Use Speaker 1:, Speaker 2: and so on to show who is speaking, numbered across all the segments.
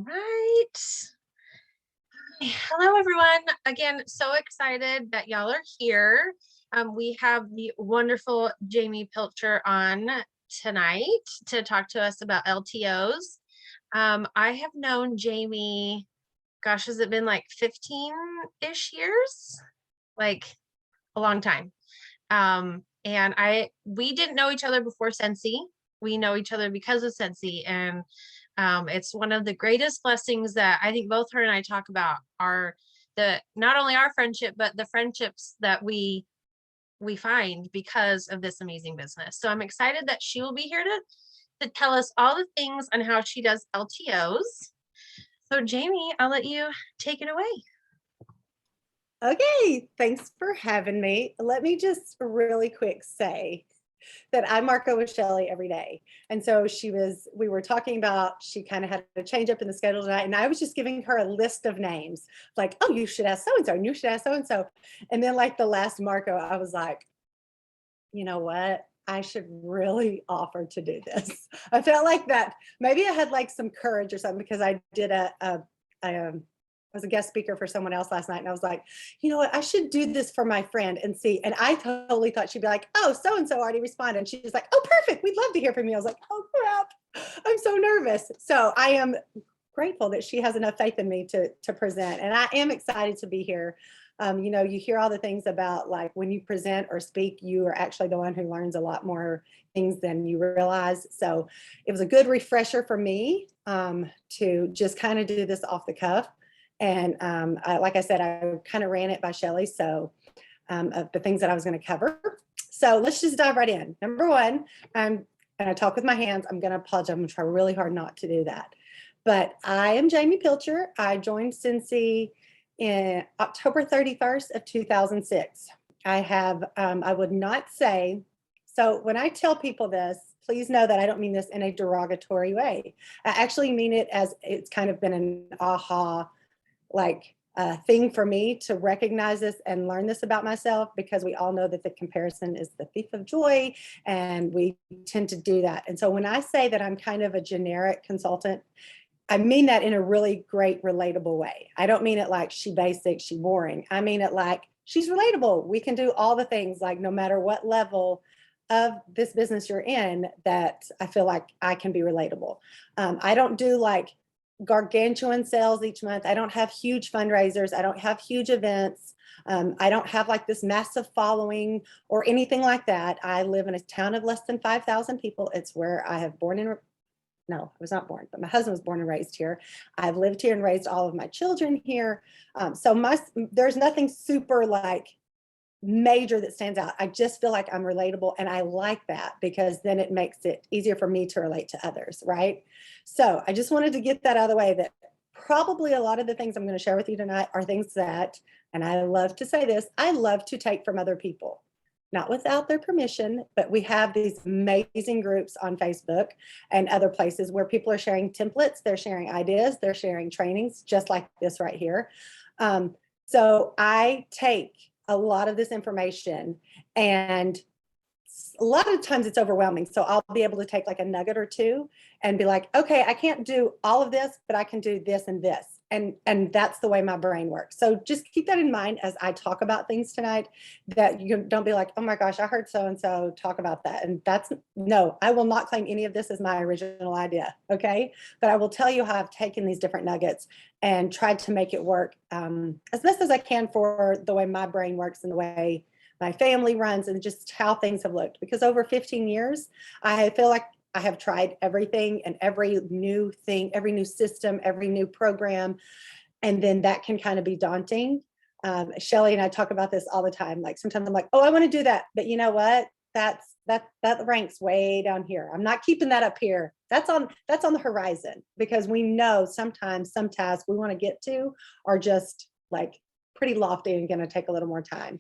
Speaker 1: Right. Hello, everyone. Again, so excited that y'all are here. We have the wonderful Jaime Pilcher on tonight to talk to us about LTOs. I have known Jaime, gosh, has it been like 15-ish years? Like a long time. And we didn't know each other before Sensi. We know each other because of Sensi, and it's one of the greatest blessings that I think both her and I talk about are the not only our friendship, but the friendships that we find because of this amazing business. So I'm excited that she will be here to tell us all the things on how she does LTOs. So Jaime, I'll let you take it away.
Speaker 2: Okay, thanks for having me. Let me just really quick say that I Marco with Shelly every day. And so we were talking about, she kind of had a change up in the schedule tonight. And I was just giving her a list of names like, oh, you should ask so-and-so, and you should ask so-and-so. And then like the last Marco, I was like, you know what? I should really offer to do this. I felt like that. Maybe I had like some courage or something because I did I was a guest speaker for someone else last night, and I was like, you know what, I should do this for my friend and see. And I totally thought she'd be like, oh, so-and-so already responded. And she's like, oh, perfect. We'd love to hear from you. I was like, oh, crap. I'm so nervous. So I am grateful that she has enough faith in me to present. And I am excited to be here. You hear all the things about like when you present or speak, you are actually the one who learns a lot more things than you realize. So it was a good refresher for me to just kind of do this off the cuff. And like I said, I kind of ran it by Shelly. So of the things that I was going to cover. So let's just dive right in. Number one, and I talk with my hands. I'm going to apologize. I'm going to try really hard not to do that. But I am Jaime Pilcher. I joined Cincy in October 31st of 2006. I would not say, so when I tell people this, please know that I don't mean this in a derogatory way. I actually mean it as it's kind of been an aha thing for me to recognize this and learn this about myself, because we all know that the comparison is the thief of joy, and we tend to do that. And so when I say that I'm kind of a generic consultant, I mean that in a really great, relatable way. I don't mean it like she basic, she boring. I mean it like she's relatable. We can do all the things, like no matter what level of this business you're in, that I feel like I can be relatable. I don't do like gargantuan sales each month. I don't have huge fundraisers. I don't have huge events. I don't have like this massive following or anything like that. I live in a town of less than 5,000 people. It's where I have no, I was not born, but my husband was born and raised here. I've lived here and raised all of my children here. There's nothing super like major that stands out. I just feel like I'm relatable, and I like that because then it makes it easier for me to relate to others, right? So I just wanted to get that out of the way, that probably a lot of the things I'm going to share with you tonight are things that, and I love to say this, I love to take from other people, not without their permission, but we have these amazing groups on Facebook and other places where people are sharing templates, they're sharing ideas, they're sharing trainings, just like this right here. So I take a lot of this information, and a lot of times it's overwhelming. So I'll be able to take like a nugget or two and be like, okay, I can't do all of this, but I can do this and this. And that's the way my brain works. So just keep that in mind as I talk about things tonight, that you don't be like, oh my gosh, I heard so-and-so talk about that. And no, I will not claim any of this as my original idea. Okay. But I will tell you how I've taken these different nuggets and tried to make it work as best as I can for the way my brain works and the way my family runs and just how things have looked. Because over 15 years, I feel like I have tried everything and every new thing, every new system, every new program. And then that can kind of be daunting. Shelly and I talk about this all the time. Like sometimes I'm like, oh, I want to do that. But you know what? That ranks way down here. I'm not keeping that up here. That's on the horizon, because we know sometimes some tasks we want to get to are just like pretty lofty and going to take a little more time.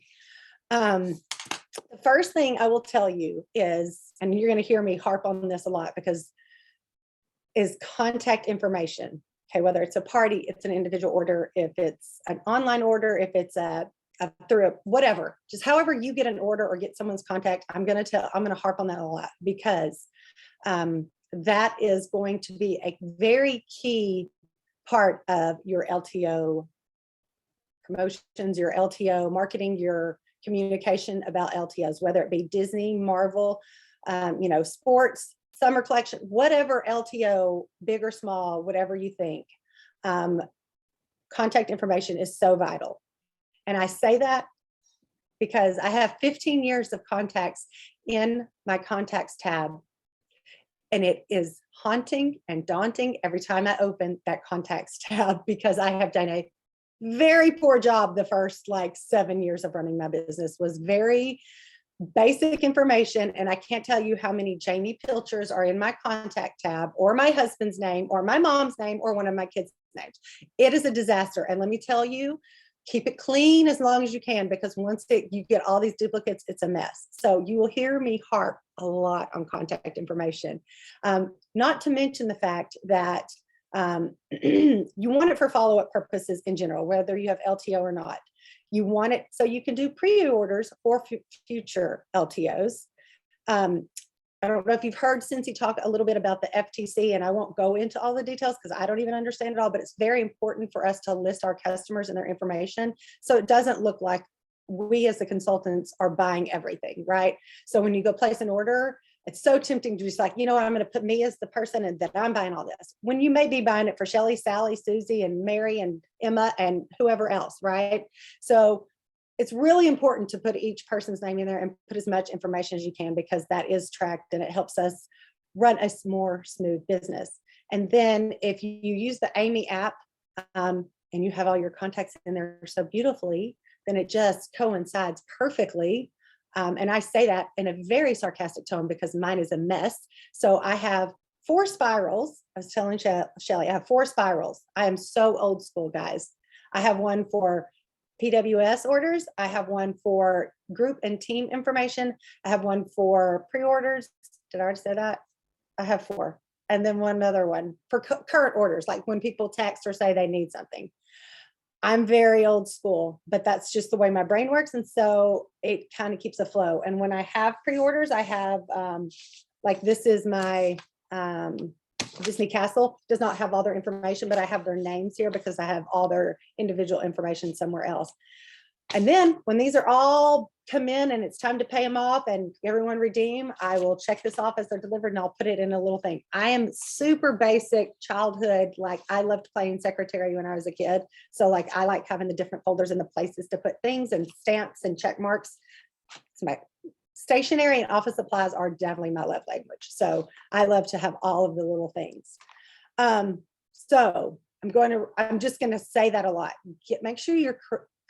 Speaker 2: The first thing I will tell you is, and you're going to hear me harp on this a lot because, is contact information. Okay, whether it's a party, it's an individual order, if it's an online order, if it's through a whatever, just however you get an order or get someone's contact, I'm going to harp on that a lot, because that is going to be a very key part of your LTO promotions, your LTO marketing, your communication about LTOs, whether it be Disney, Marvel, sports, summer collection, whatever LTO, big or small, whatever you think. Contact information is so vital. And I say that because I have 15 years of contacts in my contacts tab. And it is haunting and daunting every time I open that contacts tab, because I have done a very poor job. The first 7 years of running my business was very basic information. And I can't tell you how many Jaime Pilchers are in my contact tab, or my husband's name, or my mom's name, or one of my kids' names. It is a disaster. And let me tell you, keep it clean as long as you can, because once you get all these duplicates, it's a mess. So you will hear me harp a lot on contact information. Not to mention the fact that you want it for follow-up purposes in general, whether you have LTO or not. You want it so you can do pre-orders for future LTOs. I don't know if you've heard Cincy talk a little bit about the FTC, and I won't go into all the details because I don't even understand it all, but it's very important for us to list our customers and their information so it doesn't look like we as the consultants are buying everything, right? So when you go place an order, it's so tempting to just I'm going to put me as the person and that I'm buying all this, when you may be buying it for Shelly, Sally, Susie, and Mary, and Emma, and whoever else, right? So it's really important to put each person's name in there and put as much information as you can, because that is tracked and it helps us run a more smooth business. And then if you use the Amy app and you have all your contacts in there so beautifully, then it just coincides perfectly. And I say that in a very sarcastic tone because mine is a mess. So I have 4 spirals. I was telling Shelly, I have 4 spirals. I am so old school, guys. I have one for PWS orders. I have one for group and team information. I have one for pre-orders. Did I already say that? I have 4. And then one other one for current orders, like when people text or say they need something. I'm very old school, but that's just the way my brain works. And so it kind of keeps a flow. And when I have pre-orders, I have, this is my Disney Castle, does not have all their information, but I have their names here because I have all their individual information somewhere else. And then when these are all come in and it's time to pay them off and everyone redeem, I will check this off as they're delivered and I'll put it in a little thing. I am super basic childhood. I loved playing secretary when I was a kid. So I like having the different folders and the places to put things and stamps and check marks. It's my stationery and office supplies are definitely my love language. So I love to have all of the little things. So I'm just going to say that a lot. Make sure you're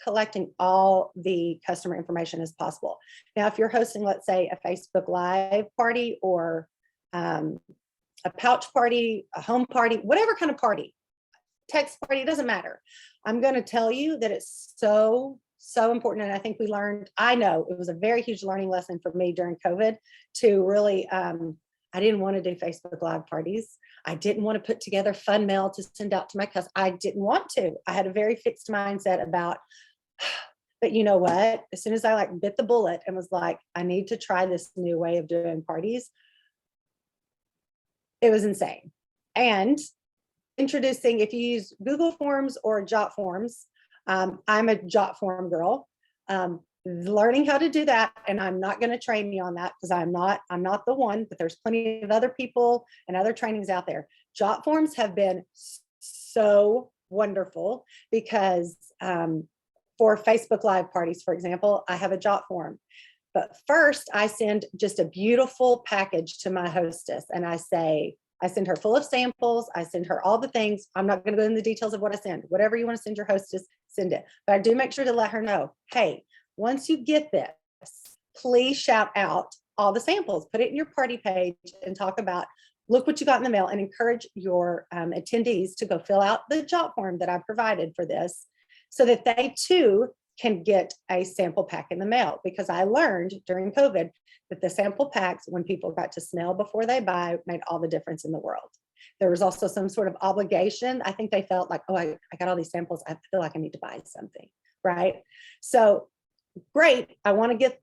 Speaker 2: collecting all the customer information as possible. Now, if you're hosting, let's say, a Facebook Live party or a pouch party, a home party, whatever kind of party, text party, it doesn't matter. I'm going to tell you that it's so important. And I think I know it was a very huge learning lesson for me during COVID to really, I didn't want to do Facebook Live parties. I didn't want to put together fun mail to send out to my customers. I didn't want to. I had a very fixed mindset about, but you know what? As soon as I bit the bullet and was like, I need to try this new way of doing parties, it was insane. And introducing, if you use Google Forms or Jot Forms, I'm a Jot Form girl. Learning how to do that, and I'm not going to train you on that because I'm not the one, but there's plenty of other people and other trainings out there. Jot Forms have been so wonderful because for Facebook Live parties, for example, I have a Jot Form. But first, I send just a beautiful package to my hostess, and I send her full of samples. I send her all the things. I'm not going to go into the details of what I send. Whatever you want to send your hostess, send it. But I do make sure to let her know, hey, once you get this, please shout out all the samples. Put it in your party page and talk about, look what you got in the mail, and encourage your attendees to go fill out the Jot Form that I provided for this so that they too can get a sample pack in the mail. Because I learned during COVID that the sample packs, when people got to smell before they buy, made all the difference in the world. There was also some sort of obligation. I think they felt like, oh, I got all these samples. I feel like I need to buy something, right? So great. I want to get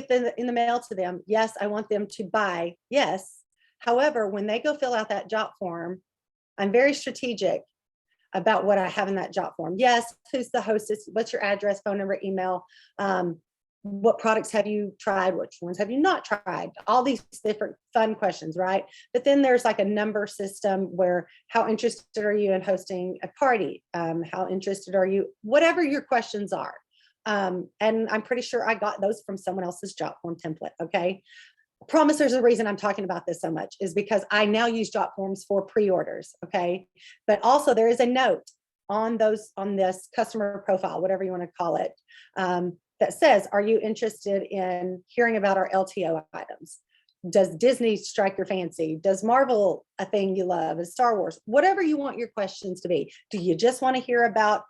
Speaker 2: them in the mail to them. Yes, I want them to buy. Yes. However, when they go fill out that Jot Form, I'm very strategic about what I have in that job form. Yes, who's the hostess? What's your address, phone number, email? What products have you tried? Which ones have you not tried? All these different fun questions, right? But then there's like a number system where how interested are you in hosting a party? How interested are you? Whatever your questions are. And I'm pretty sure I got those from someone else's job form template, okay? I promise there's a reason I'm talking about this so much is because I now use job forms for pre-orders, okay? But also there is a note on this customer profile, whatever you want to call it, that says, are you interested in hearing about our LTO items? Does Disney strike your fancy? Does Marvel a thing you love? Is Star Wars? Whatever you want your questions to be. Do you just want to hear about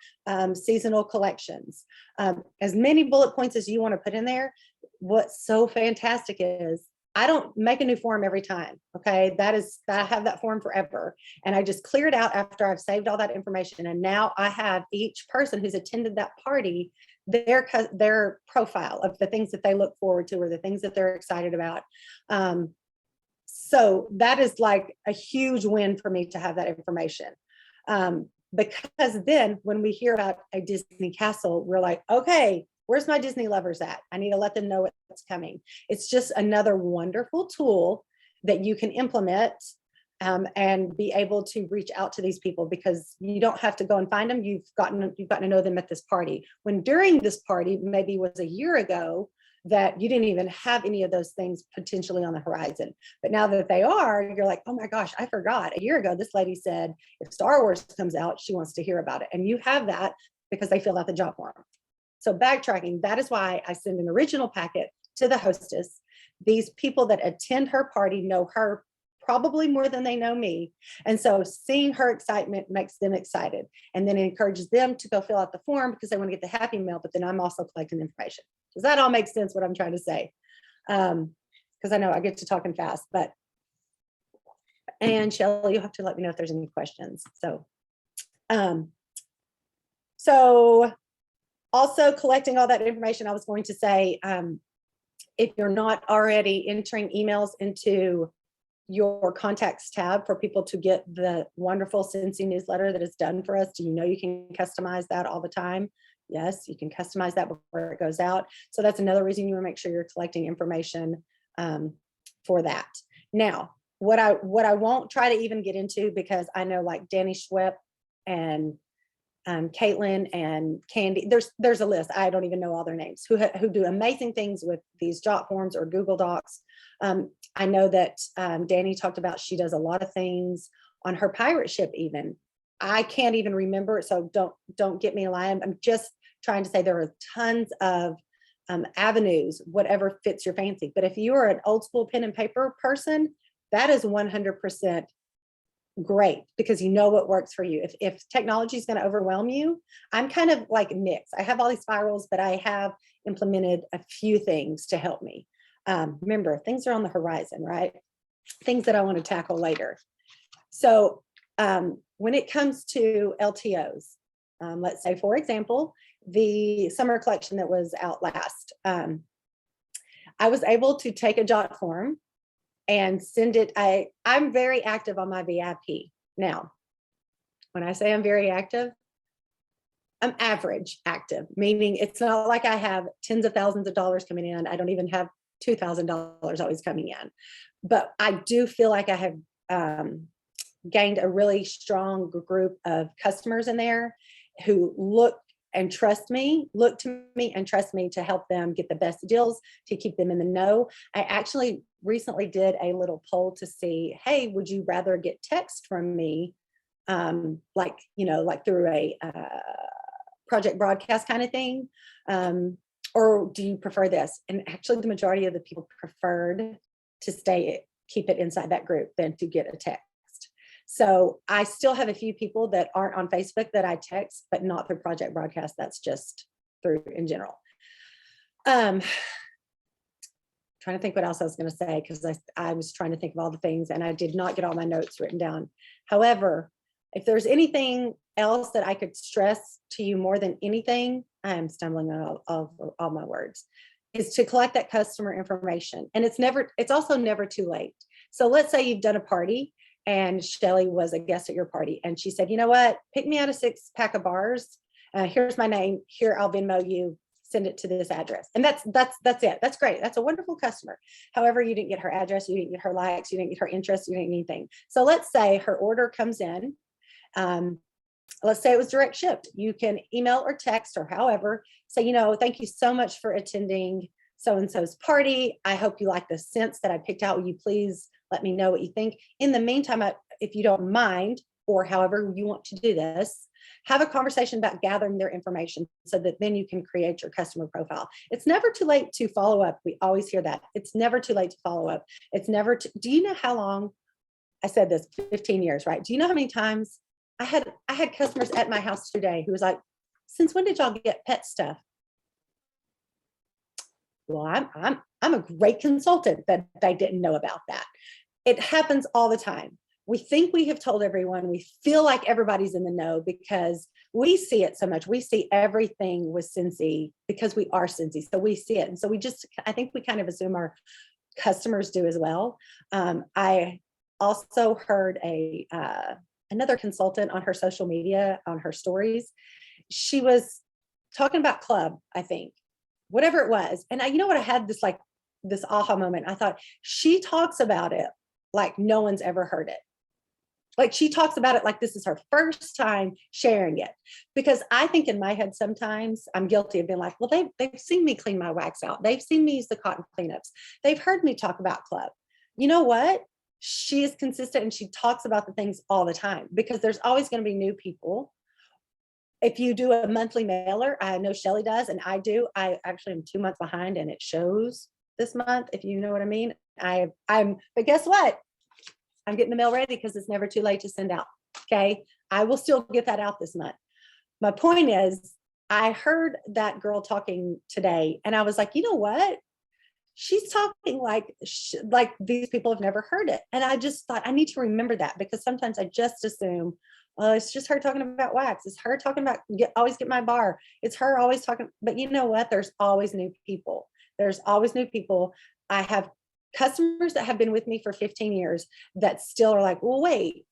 Speaker 2: seasonal collections? As many bullet points as you want to put in there. What's so fantastic is I don't make a new form every time. Okay. I have that form forever. And I just clear it out after I've saved all that information. And now I have each person who's attended that party, their profile of the things that they look forward to or the things that they're excited about. So that is like a huge win for me to have that information. Because then when we hear about a Disney castle, we're like, okay, where's my Disney lovers at? I need to let them know what's coming. It's just another wonderful tool that you can implement and be able to reach out to these people because you don't have to go and find them. You've gotten to know them at this party. When during this party, maybe was a year ago, that you didn't even have any of those things potentially on the horizon. But now that they are, you're like, oh my gosh, I forgot. A year ago, this lady said, if Star Wars comes out, she wants to hear about it. And you have that because they filled out the job form. So backtracking, that is why I send an original packet to the hostess. These people that attend her party know her probably more than they know me. And so seeing her excitement makes them excited. And then it encourages them to go fill out the form because they want to get the happy mail, but then I'm also collecting information. Does that all make sense what I'm trying to say? Because I know I get to talking fast, and Shelly, you'll have to let me know if there's any questions. So also collecting all that information, I was going to say, if you're not already entering emails into your contacts tab for people to get the wonderful Cincy newsletter that is done for us, do you know you can customize that all the time? Yes, you can customize that before it goes out. So that's another reason you want to make sure you're collecting information for that. Now, what I won't try to even get into, because I know like Danny Schwepp and Caitlin and Candy, there's a list. I don't even know all their names who do amazing things with these jot forms or Google Docs. I know that Danny talked about she does a lot of things on her pirate ship even. I can't even remember, so don't get me lying. I'm just trying to say there are tons of avenues, whatever fits your fancy. But if you are an old school pen and paper person, that is 100% great because you know what works for you. If technology is going to overwhelm you, I'm kind of like mixed. I have all these spirals, but I have implemented a few things to help me. Remember, things are on the horizon, right? Things that I want to tackle later. So when it comes to LTOs, let's say, for example, the summer collection that was out last, I was able to take a jot form and send it. I'm very active on my VIP. Now, when I say I'm very active, I'm average active, meaning it's not like I have tens of thousands of dollars coming in. I don't even have $2,000 always coming in. But I do feel like I have gained a really strong group of customers in there who look to me and trust me to help them get the best deals, to keep them in the know. I actually recently did a little poll to see, hey, would you rather get text from me, like through a project broadcast kind of thing, or do you prefer this? And actually the majority of the people preferred to keep it inside that group than to get a text. So I still have a few people that aren't on Facebook that I text, but not through project broadcast. That's just through in general. Trying to think what else I was going to say, because I was trying to think of all the things and I did not get all my notes written down. However, if there's anything else that I could stress to you more than anything, I am stumbling on all my words, is to collect that customer information. And it's also never too late. So let's say you've done a party and Shelly was a guest at your party. And she said, you know what, pick me out a 6-pack of bars. Here's my name. Here, I'll Venmo you. Send it to this address. And that's it. That's great. That's a wonderful customer. However, you didn't get her address. You didn't get her likes. You didn't get her interest. You didn't get anything. So let's say her order comes in. Let's say it was direct shipped. You can email or text or however, say, you know, thank you so much for attending so-and-so's party. I hope you like the scents that I picked out. Will you please let me know what you think? In the meantime, if you don't mind, or however you want to do this, have a conversation about gathering their information so that then you can create your customer profile. It's never too late to follow up. We always hear that. It's never too late to follow up. It's never, do you know how long, I said this, 15 years, right? Do you know how many times I had customers at my house today who was like, since when did y'all get pet stuff? Well, I'm a great consultant that they didn't know about that. It happens all the time. We think we have told everyone. We feel like everybody's in the know because we see it so much. We see everything with Scentsy because we are Scentsy. So we see it. And so I think we kind of assume our customers do as well. I also heard another consultant on her social media, on her stories. She was talking about club, I think, whatever it was. And you know what? I had this aha moment. I thought, she talks about it like no one's ever heard it. Like she talks about it like this is her first time sharing it. Because I think in my head, sometimes I'm guilty of being like, well, they've seen me clean my wax out. They've seen me use the cotton cleanups. They've heard me talk about club. You know what? She is consistent and she talks about the things all the time because there's always going to be new people. If you do a monthly mailer, I know Shelly does, and I do. I actually am 2 months behind and it shows this month, if you know what I mean. But guess what? I'm getting the mail ready because it's never too late to send out. Okay. I will still get that out this month. My point is, I heard that girl talking today and I was like, you know what? She's talking like these people have never heard it. And I just thought I need to remember that because sometimes I just assume, well, it's just her talking about wax. It's her talking about always get my bar. It's her always talking. But you know what? There's always new people. There's always new people. I have customers that have been with me for 15 years that still are like, well, wait,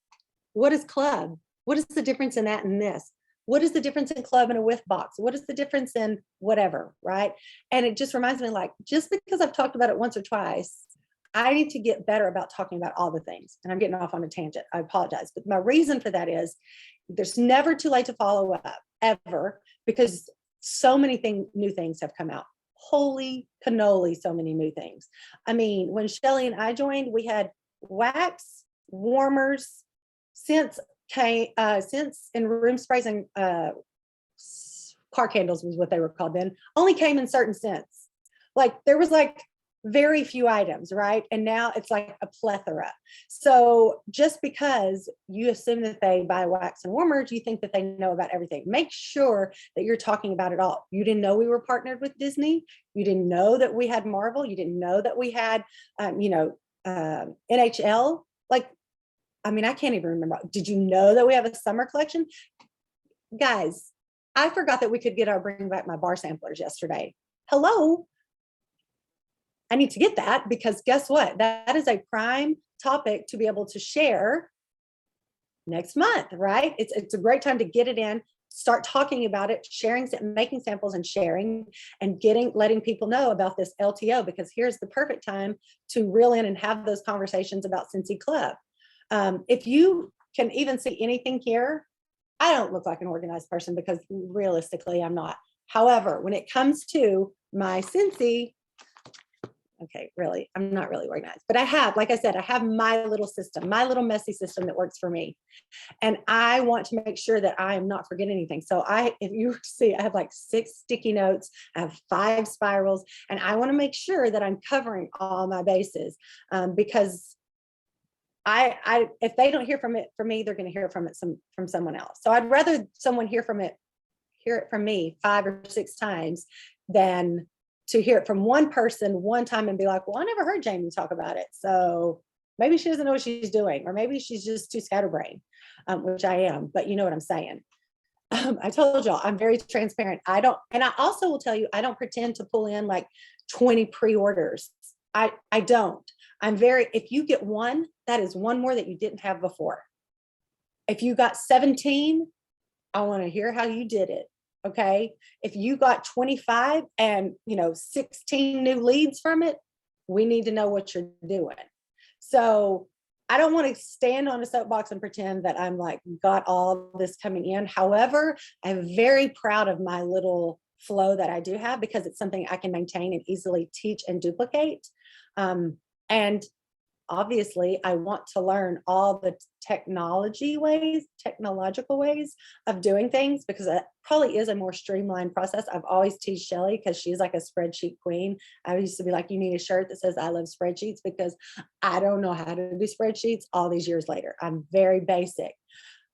Speaker 2: what is club? What is the difference in that and this? What is the difference in club and a whiff box? What is the difference in whatever, right? And it just reminds me, like, just because I've talked about it once or twice, I need to get better about talking about all the things. And I'm getting off on a tangent. I apologize. But my reason for that is there's never too late to follow up, ever, because so many new things have come out. Holy cannoli, so many new things. I mean, when Shelly and I joined, we had wax, warmers, scents and room sprays and car candles was what they were called then, only came in certain scents. Like there was like very few items, right? And now it's like a plethora. So just because you assume that they buy wax and warmers, you think that they know about everything. Make sure that you're talking about it all. You didn't know we were partnered with Disney. You didn't know that we had Marvel. You didn't know that we had, NHL. Like, I mean, I can't even remember. Did you know that we have a summer collection? Guys, I forgot that we could get our bring back my bar samplers yesterday. Hello. I need to get that because guess what? That is a prime topic to be able to share next month, right? It's a great time to get it in, start talking about it, sharing, making samples and sharing and letting people know about this LTO because here's the perfect time to reel in and have those conversations about Scentsy Club. If you can even see anything here, I don't look like an organized person because realistically I'm not. However, when it comes to my Scentsy, okay, really, I'm not really organized, but I have, like I said, I have my little system, my little messy system that works for me. And I want to make sure that I am not forgetting anything. So if you see, I have like 6 sticky notes, I have 5 spirals, and I want to make sure that I'm covering all my bases because if they don't hear from me, they're going to hear from someone else. So I'd rather someone hear it from me 5 or 6 times than to hear it from one person one time and be like, well, I never heard Jamie talk about it. So maybe she doesn't know what she's doing, or maybe she's just too scatterbrained, which I am, but you know what I'm saying. I told y'all, I'm very transparent. And I also will tell you, I don't pretend to pull in like 20 pre-orders. I don't. If you get one, that is one more that you didn't have before. If you got 17, I want to hear how you did it. Okay. If you got 25 and 16 new leads from it, we need to know what you're doing. So I don't want to stand on a soapbox and pretend that I'm like got all this coming in. However, I'm very proud of my little flow that I do have, because it's something I can maintain and easily teach and duplicate. And obviously I want to learn all the technological ways of doing things, because it probably is a more streamlined process. I've always teased Shelly, because she's like a spreadsheet queen. I used to be like, you need a shirt that says I love spreadsheets, because I don't know how to do spreadsheets all these years later. I'm very basic.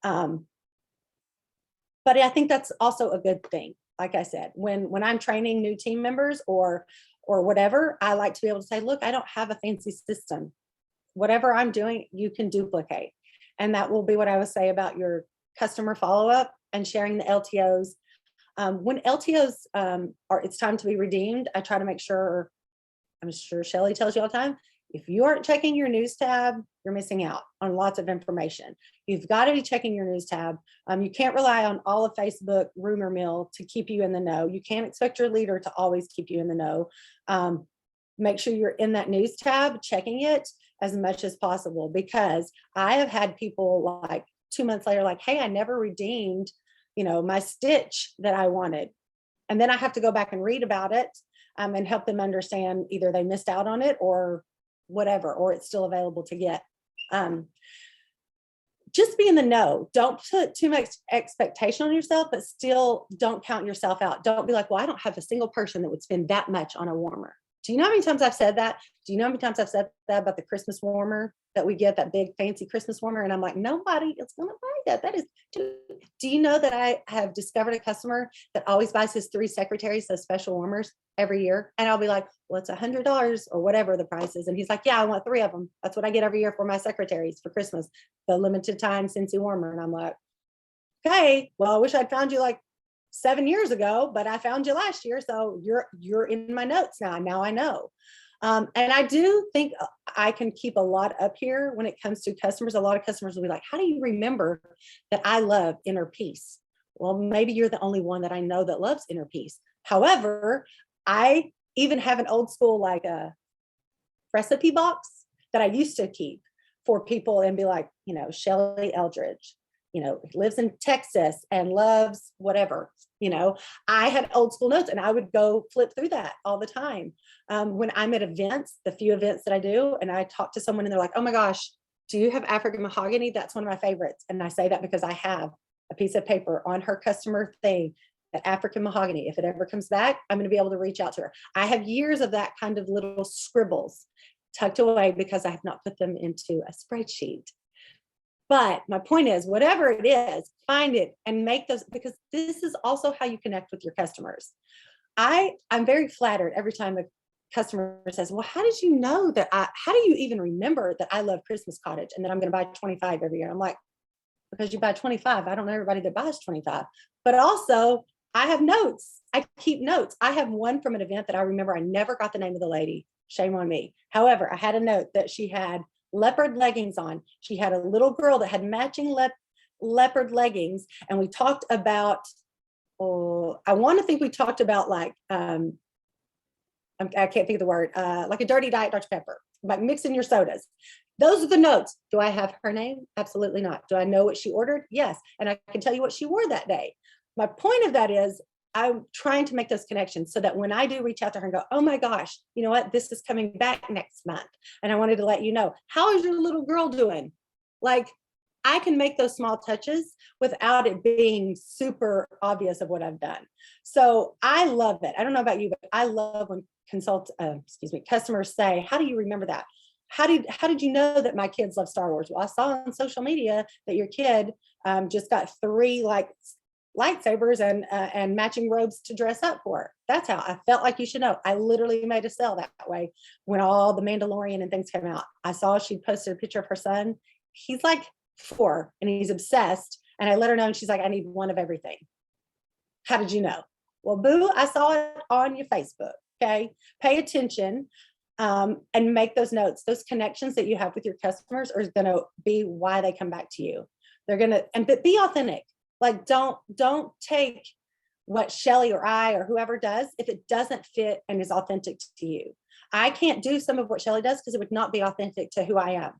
Speaker 2: But I think that's also a good thing. Like I said, when I'm training new team members or whatever, I like to be able to say, look, I don't have a fancy system. Whatever I'm doing, you can duplicate. And that will be what I would say about your customer follow-up and sharing the LTOs. When LTOs it's time to be redeemed, I try to make sure, I'm sure Shelly tells you all the time, if you aren't checking your news tab, you're missing out on lots of information. You've got to be checking your news tab. You can't rely on all of Facebook rumor mill to keep you in the know. You can't expect your leader to always keep you in the know. Make sure you're in that news tab, checking it as much as possible, because I have had people like 2 months later, like, hey, I never redeemed, my stitch that I wanted. And then I have to go back and read about it and help them understand either they missed out on it or whatever, or it's still available to get. Just be in the know. Don't put too much expectation on yourself, but still don't count yourself out. Don't be like, well, I don't have a single person that would spend that much on a warmer. Do you know how many times I've said that? Do you know how many times I've said that about the Christmas warmer that we get, that big fancy Christmas warmer? And I'm like, nobody is going to buy that. That is, do you know that I have discovered a customer that always buys his 3 secretaries, those special warmers every year? And I'll be like, well, it's $100 or whatever the price is. And he's like, yeah, I want 3 of them. That's what I get every year for my secretaries for Christmas, the limited time Scentsy warmer. And I'm like, okay, well, I wish I'd found you like 7 years ago, but I found you last year. So you're in my notes now. Now I know. And I do think I can keep a lot up here when it comes to customers. A lot of customers will be like, how do you remember that I love inner peace? Well, maybe you're the only one that I know that loves inner peace. However, I even have an old school, like a recipe box that I used to keep for people and be like, Shelly Eldridge, lives in Texas and loves whatever, I had old school notes and I would go flip through that all the time. When I'm at events, the few events that I do, and I talk to someone and they're like, oh my gosh, do you have African mahogany? That's one of my favorites. And I say that because I have a piece of paper on her customer thing, that African mahogany. If it ever comes back, I'm going to be able to reach out to her. I have years of that kind of little scribbles tucked away because I have not put them into a spreadsheet. But my point is, whatever it is, find it and make those, because this is also how you connect with your customers. I'm very flattered every time a customer says, well, how did you know that how do you even remember that I love Christmas cottage and that I'm going to buy 25 every year? I'm like, because you buy 25. I don't know everybody that buys 25, but also I have notes. I keep notes. I have one from an event that I remember. I never got the name of the lady. Shame on me. However, I had a note that she had leopard leggings on. She had a little girl that had matching leopard leggings. And we talked about, I want to think we talked about like, I can't think of the word, like a dirty Diet Dr. Pepper, like mixing your sodas. Those are the notes. Do I have her name? Absolutely not. Do I know what she ordered? Yes. And I can tell you what she wore that day. My point of that is I'm trying to make those connections so that when I do reach out to her and go, oh my gosh, you know what? This is coming back next month. And I wanted to let you know, how is your little girl doing? Like, I can make those small touches without it being super obvious of what I've done. So I love it. I don't know about you, but I love when customers say, how do you remember that? How did you know that my kids love Star Wars? Well, I saw on social media that your kid just got 3 like lightsabers and matching robes to dress up for. That's how I felt like you should know. I literally made a sale that way when all the Mandalorian and things came out. I saw she posted a picture of her son. He's like 4 and he's obsessed. And I let her know and she's like, I need one of everything. How did you know? Well, boo, I saw it on your Facebook. Okay. Pay attention. and make those notes. Those connections that you have with your customers are going to be why they come back to you. They're going to, but be authentic. Like, don't take what Shelly or I or whoever does if it doesn't fit and is authentic to you. I can't do some of what Shelly does because it would not be authentic to who I am.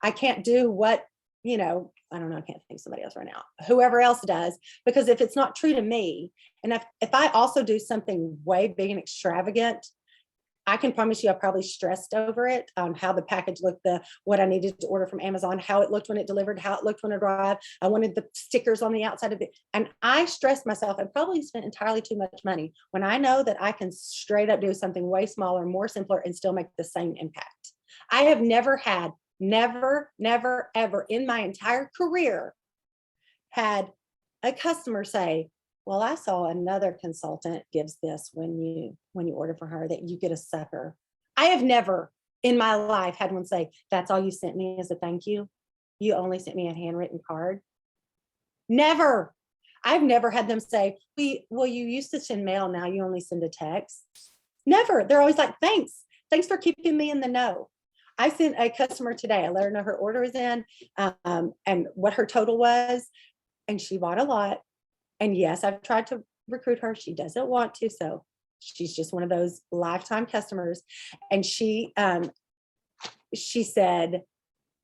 Speaker 2: I can't do what, I don't know, I can't think of somebody else right now, whoever else does, because if it's not true to me, and if I also do something way big and extravagant, I can promise you I probably stressed over it, how the package looked, what I needed to order from Amazon, how it looked when it delivered, how it looked when it arrived. I wanted the stickers on the outside of it. And I stressed myself and probably spent entirely too much money when I know that I can straight up do something way smaller, more simpler, and still make the same impact. I have never, ever in my entire career had a customer say, well, I saw another consultant gives this when you order for her, that you get a sucker. I have never in my life had one say, that's all you sent me as a thank you. You only sent me a handwritten card. Never. I've never had them say, well, you used to send mail, now you only send a text. Never. They're always like, thanks for keeping me in the know. I sent a customer today, I let her know her order is in, and what her total was, and she bought a lot. And yes, I've tried to recruit her. She doesn't want to. So she's just one of those lifetime customers. And she said,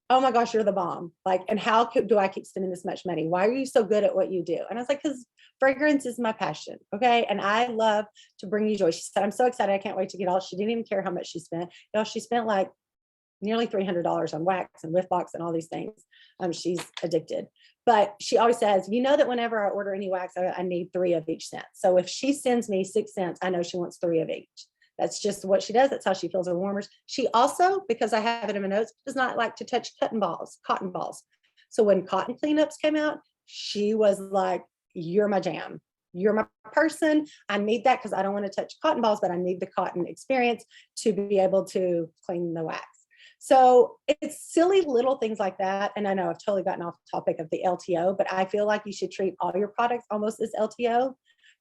Speaker 2: oh my gosh, you're the bomb. Like, and how do I keep spending this much money? Why are you so good at what you do? And I was like, because fragrance is my passion. Okay. And I love to bring you joy. She said, I'm so excited. I can't wait to get all. She didn't even care how much she spent. She spent like nearly $300 on wax and whiff box and all these things. She's addicted. But she always says, that whenever I order any wax, I need 3 of each scent. So if she sends me 6 scents, I know she wants 3 of each. That's just what she does. That's how she fills her warmers. She also, because I have it in my notes, does not like to touch cotton balls. So when cotton cleanups came out, she was like, you're my jam. You're my person. I need that because I don't want to touch cotton balls, but I need the cotton experience to be able to clean the wax. So it's silly little things like that. And I know I've totally gotten off the topic of the LTO, but I feel like you should treat all your products almost as LTO,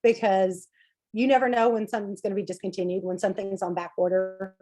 Speaker 2: because you never know when something's going to be discontinued, when something's on back order.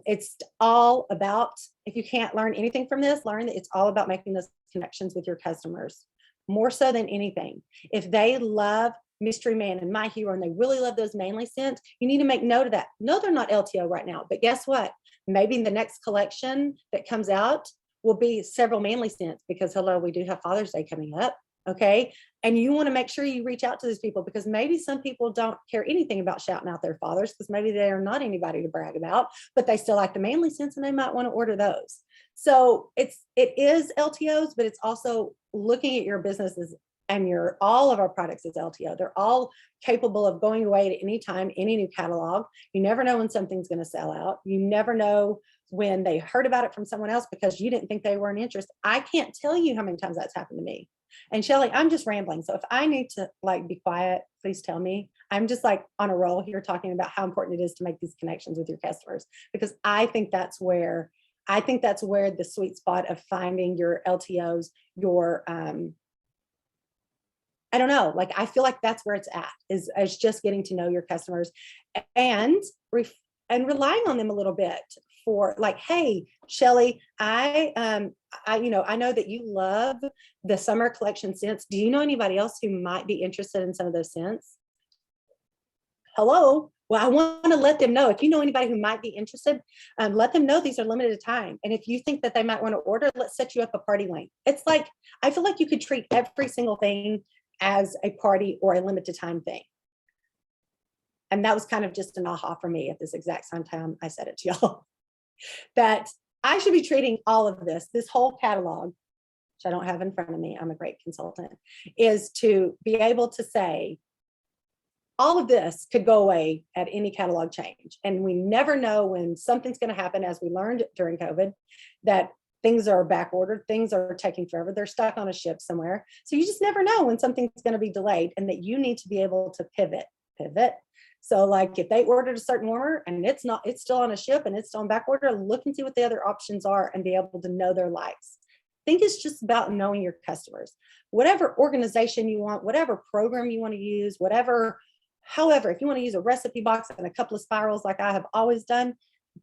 Speaker 2: It's all about, if you can't learn anything from this, learn that it's all about making those connections with your customers, more so than anything. If they love Mystery Man and My Hero, and they really love those manly scents, you need to make note of that. No, they're not LTO right now, but guess what? Maybe the next collection that comes out will be several manly scents, because hello, we do have Father's Day coming up. Okay. And you want to make sure you reach out to these people, because maybe some people don't care anything about shouting out their fathers, because maybe they are not anybody to brag about, but they still like the manly scents and they might want to order those. So it is LTOs, but it's also looking at your businesses, and all of our products is LTO. They're all capable of going away at any time, any new catalog. You never know when something's going to sell out. You never know when they heard about it from someone else because you didn't think they were in interest. I can't tell you how many times that's happened to me. And Shelly, I'm just rambling. So if I need to be quiet, please tell me. I'm just on a roll here talking about how important it is to make these connections with your customers, because I think that's where the sweet spot of finding your LTOs, your I don't know, I feel like that's where it's at, is just getting to know your customers and relying on them a little bit for hey, Shelly, I know that you love the summer collection scents. Do you know anybody else who might be interested in some of those scents? Hello. Well, I want to let them know, if you know anybody who might be interested, let them know these are limited time. And if you think that they might want to order, let's set you up a party link. It's I feel like you could treat every single thing as a party or a limited time thing. And that was kind of just an aha for me at this exact same time I said it to y'all, that I should be treating all of this whole catalog, which I don't have in front of me, I'm a great consultant, is to be able to say, all of this could go away at any catalog change. And we never know when something's going to happen, as we learned during COVID, that things are back ordered, things are taking forever, they're stuck on a ship somewhere. So you just never know when something's going to be delayed, and that you need to be able to pivot. So if they ordered a certain warmer and it's still on a ship and it's still on back order, look and see what the other options are and be able to know their likes. I think it's just about knowing your customers. Whatever organization you want, whatever program you want to use, however, if you want to use a recipe box and a couple of spirals like I have always done,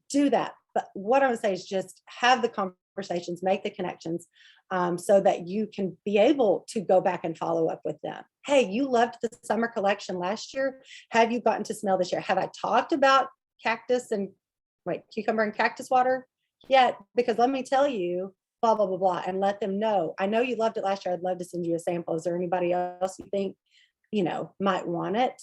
Speaker 2: do that. But what I'm saying is just have the conversations, make the connections, so that you can be able to go back and follow up with them. Hey, you loved the summer collection last year. Have you gotten to smell this year? Have I talked about cactus and cucumber and cactus water yet? Because let me tell you, blah, blah, blah, blah, and let them know. I know you loved it last year. I'd love to send you a sample. Is there anybody else you think, might want it?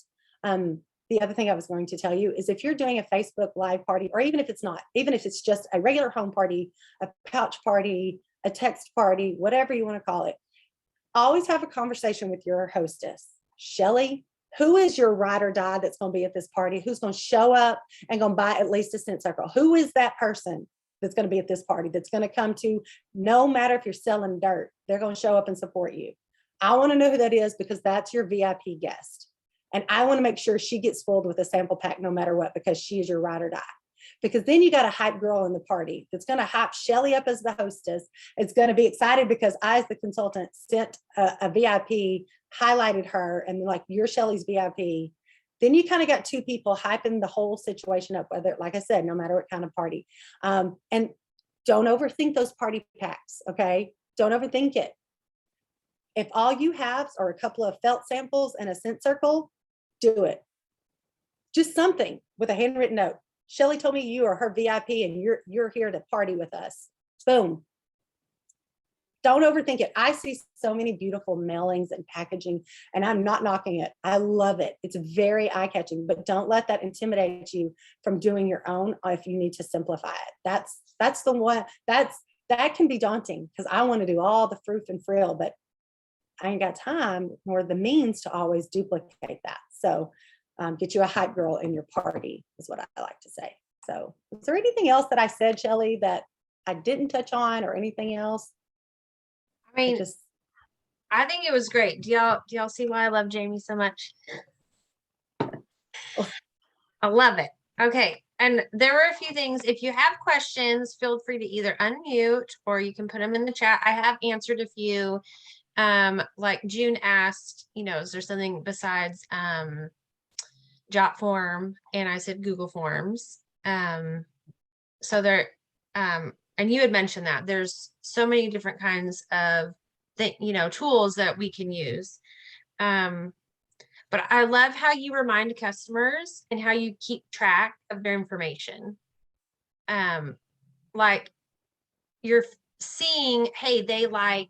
Speaker 2: The other thing I was going to tell you is if you're doing a Facebook Live party, or even if it's not, even if it's just a regular home party, a pouch party, a text party, whatever you want to call it, always have a conversation with your hostess. Shelly, who is your ride or die that's going to be at this party? Who's going to show up and going to buy at least a scent circle? Who is that person that's going to be at this party that's going to come to, no matter if you're selling dirt, they're going to show up and support you? I want to know who that is, because that's your VIP guest. And I want to make sure she gets spoiled with a sample pack no matter what, because she is your ride or die. Because then you got a hype girl in the party that's going to hype Shelly up as the hostess. It's going to be excited because I, as the consultant, sent a VIP, highlighted her, and like, you're Shelly's VIP. Then you kind of got two people hyping the whole situation up, whether, like I said, no matter what kind of party. And don't overthink those party packs, okay? Don't overthink it. If all you have are a couple of felt samples and a scent circle, do it. Just something with a handwritten note. Shelly told me you are her VIP and you're here to party with us. Boom. Don't overthink it. I see so many beautiful mailings and packaging, and I'm not knocking it. I love it. It's very eye-catching, but don't let that intimidate you from doing your own if you need to simplify it. That's the one that can be daunting, because I want to do all the fruit and frill, but I ain't got time nor the means to always duplicate that. So get you a hype girl in your party is what I like to say. So is there anything else that I said, Shelly, that I didn't touch on, or anything else?
Speaker 1: I mean, I think it was great. Do y'all see why I love Jamie so much? I love it. Okay. And there were a few things. If you have questions, feel free to either unmute or you can put them in the chat. I have answered a few. Like June asked, is there something besides Jot form? And I said Google Forms. So there, and you had mentioned that there's so many different kinds of tools that we can use. But I love how you remind customers and how you keep track of their information. Like you're seeing, hey, they like,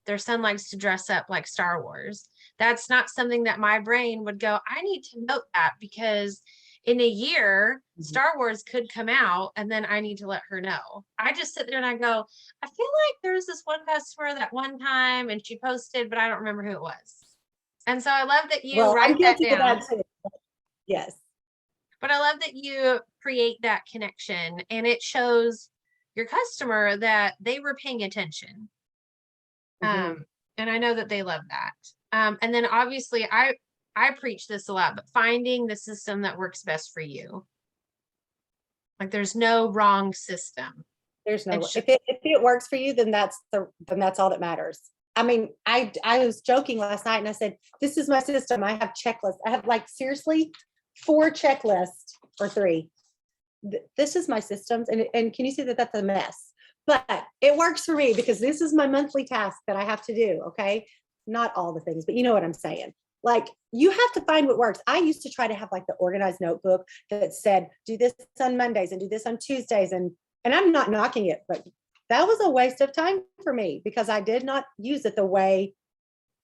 Speaker 1: their son likes to dress up like Star Wars. That's not something that my brain would go, I need to note that, because in a year, Star Wars could come out and then I need to let her know. I just sit there and I go, I feel like there's this one customer that one time and she posted, but I don't remember who it was. And so I love that you write that down.
Speaker 2: That too. Yes.
Speaker 1: But I love that you create that connection, and it shows your customer that they were paying attention. And I know that they love that. And then obviously I preach this a lot, but finding the system that works best for you. Like there's no wrong system.
Speaker 2: There's no, if it works for you, then that's all that matters. I mean, I was joking last night and I said, this is my system. I have checklists. I have like seriously 4 checklists or 3. This is my systems. And can you see that that's a mess? But it works for me because this is my monthly task that I have to do. Okay. Not all the things, but you know what I'm saying? Like you have to find what works. I used to try to have like the organized notebook that said, do this on Mondays and do this on Tuesdays. And I'm not knocking it, but that was a waste of time for me because I did not use it the way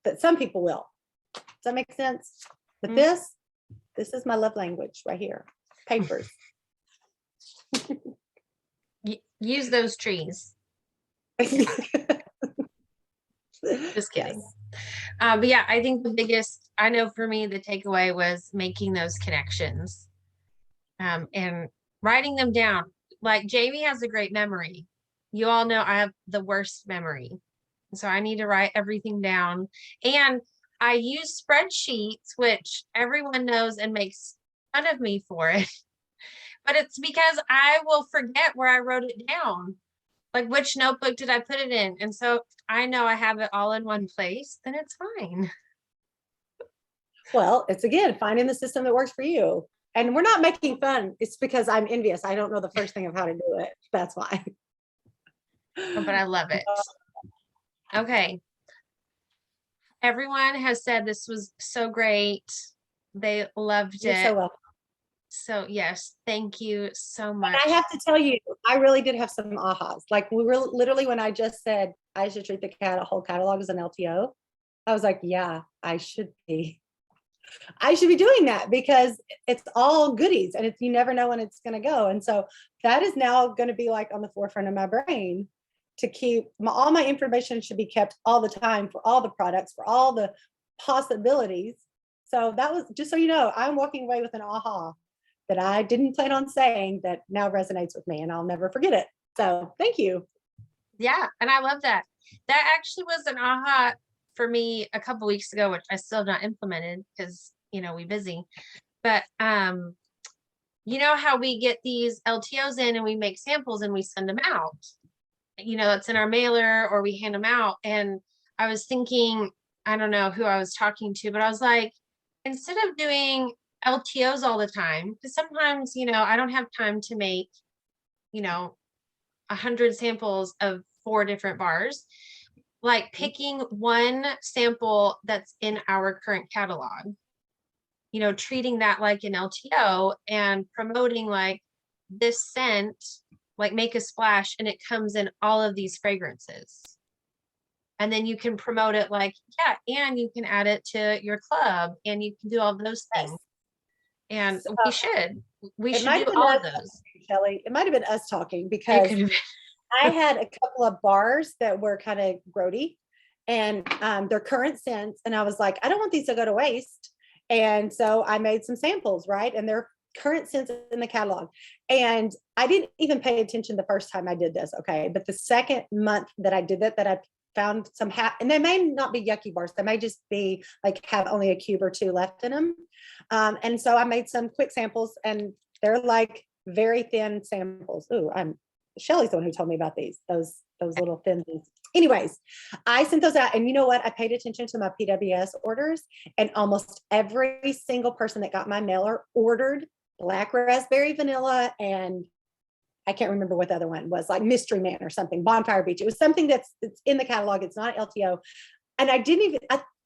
Speaker 2: that some people will. Does that make sense? But this is my love language right here. Papers.
Speaker 1: Use those trees. Just kidding. Yes. But yeah, I think the biggest, I know for me, the takeaway was making those connections and writing them down. Like Jamie has a great memory. You all know I have the worst memory. So I need to write everything down. And I use spreadsheets, which everyone knows and makes fun of me for it. But it's because I will forget where I wrote it down. Like which notebook did I put it in? And so I know I have it all in one place, then it's fine.
Speaker 2: Well, it's again, finding the system that works for you. And we're not making fun. It's because I'm envious. I don't know the first thing of how to do it. That's why.
Speaker 1: Oh, but I love it. Okay. Everyone has said this was so great. They loved
Speaker 2: You're so
Speaker 1: it.
Speaker 2: welcome.
Speaker 1: So yes, thank you so
Speaker 2: And
Speaker 1: much.
Speaker 2: I have to tell you, I really did have some ahas. Like we were literally when I just said I should treat the whole catalog as an LTO, I was like, yeah, I should be. I should be doing that because it's all goodies and it's you never know when it's going to go. And so that is now going to be like on the forefront of my brain to keep all my information should be kept all the time for all the products, for all the possibilities. So that was just so you know, I'm walking away with an aha that I didn't plan on saying that now resonates with me and I'll never forget it. So thank you.
Speaker 1: Yeah, and I love that. That actually was an aha for me a couple weeks ago, which I still have not implemented because we busy. But you know how we get these LTOs in and we make samples and we send them out. That's in our mailer or we hand them out. And I was thinking, I don't know who I was talking to, but I was like, instead of doing LTOs all the time, because sometimes, I don't have time to make, 100 samples of 4 different bars, like picking one sample that's in our current catalog, treating that like an LTO and promoting like this scent, like make a splash and it comes in all of these fragrances. And then you can promote it like, yeah, and you can add it to your club and you can do all those things. And
Speaker 2: So,
Speaker 1: we
Speaker 2: it
Speaker 1: should
Speaker 2: might
Speaker 1: do
Speaker 2: have been
Speaker 1: all
Speaker 2: us,
Speaker 1: of those.
Speaker 2: Kelly. It might have been us talking
Speaker 1: It
Speaker 2: because
Speaker 1: could have been.
Speaker 2: I had a couple of bars that were kind of grody and their current scents. And I was like, I don't want these to go to waste. And so I made some samples, right? And they're current scents in the catalog. And I didn't even pay attention the first time I did this. Okay. But the second month that I did that I found some and they may not be yucky bars. They may just be like have only a cube or 2 left in them. And so I made some quick samples and they're like very thin samples. Ooh, Shelly's the one who told me about those little thin things. Anyways, I sent those out and you know what? I paid attention to my PWS orders and almost every single person that got my mailer ordered black raspberry vanilla and I can't remember what the other one was, like Mystery Man or something, Bonfire Beach. It was something it's in the catalog. It's not LTO. And I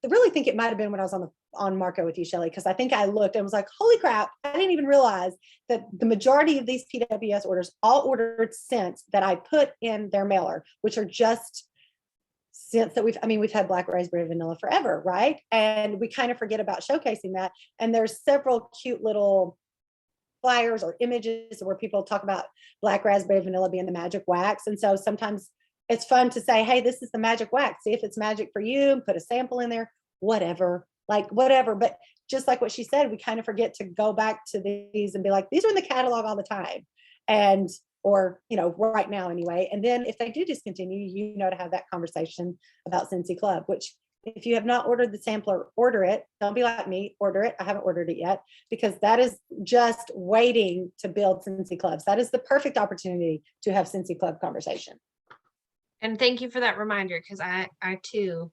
Speaker 2: really think it might've been when I was on Marco with you, Shelly, because I think I looked and was like, holy crap, I didn't even realize that the majority of these PWS orders all ordered scents that I put in their mailer, which are just scents that we've had black raspberry vanilla forever, right? And we kind of forget about showcasing that. And there's several cute little flyers or images where people talk about black raspberry vanilla being the magic wax. And so sometimes it's fun to say, hey, this is the magic wax. See if it's magic for you, put a sample in there, whatever. But just like what she said, we kind of forget to go back to these and be like, these are in the catalog all the time. And, or, right now anyway. And then if they do discontinue, to have that conversation about Scentsy Club, which if you have not ordered the sampler, order it. Don't be like me, order it. I haven't ordered it yet because that is just waiting to build Scentsy Clubs. That is the perfect opportunity to have Scentsy Club conversation.
Speaker 1: And thank you for that reminder because I too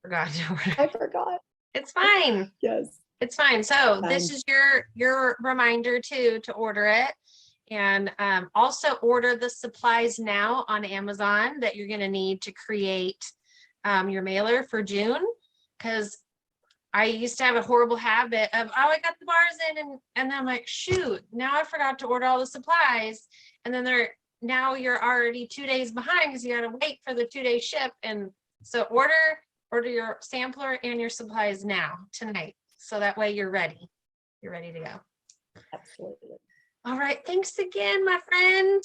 Speaker 1: forgot to order.
Speaker 2: I forgot.
Speaker 1: It's fine.
Speaker 2: Yes.
Speaker 1: It's fine. So this is your reminder too to order it. And also order the supplies now on Amazon that you're going to need to create your mailer for June. Because I used to have a horrible habit of, I got the bars in and then I'm like, shoot, now I forgot to order all the supplies. And then now you're already 2 days behind because you got to wait for the 2-day ship. And so order your sampler and your supplies now tonight. So that way you're ready. You're ready to go.
Speaker 2: Absolutely.
Speaker 1: All right. Thanks again, my friend.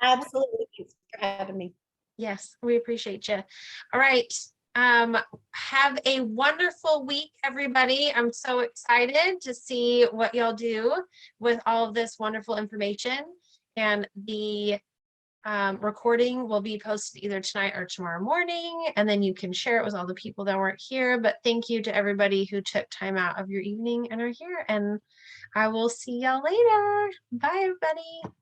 Speaker 2: Absolutely. Thanks for having me.
Speaker 1: Yes, we appreciate you. All right. Have a wonderful week, everybody. I'm so excited to see what y'all do with all of this wonderful information. And the recording will be posted either tonight or tomorrow morning, and then you can share it with all the people that weren't here. But thank you to everybody who took time out of your evening and are here, and I will see y'all later. Bye, everybody.